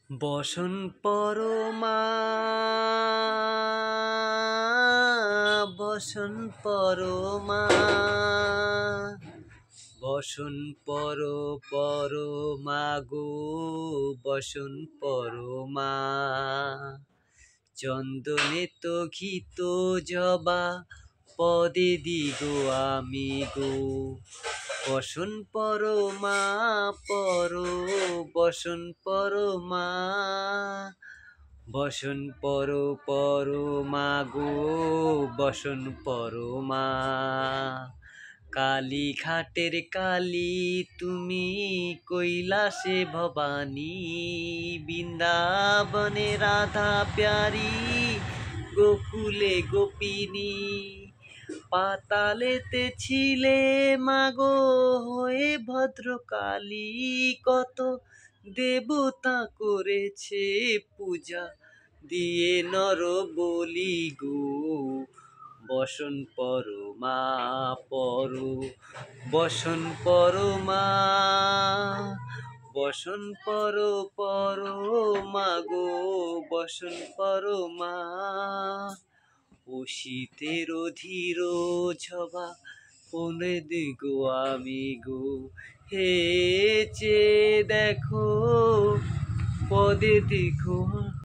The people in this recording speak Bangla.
বসন পরমা, বসন পরমা, বসন পরমা গো, বসন পরমা। চন্দনে তো ঘিত জবা, পদে দিগো আমি গো। বসন পরমা বসন পরমা, বসন পরমা গো, বসন পরমা। কালীঘাটের কালী তুমি, কৈলাসে ভবানী, বৃন্দাবনে রাধা প্যারি, গোকুলে গোপিনী। পাতালেতে ছিলে মাগো হয়ে ভদ্রকালী, কত দেবতা করেছে পূজা দিয়ে নর বলি গো। বসন পরমা বসন পরমা, বসন পরমা গো, বসন পরমা। ও শীতের ধীর ঝবা, পনে দিগো আমি গো। হে চে দেখো, পদে দেখো।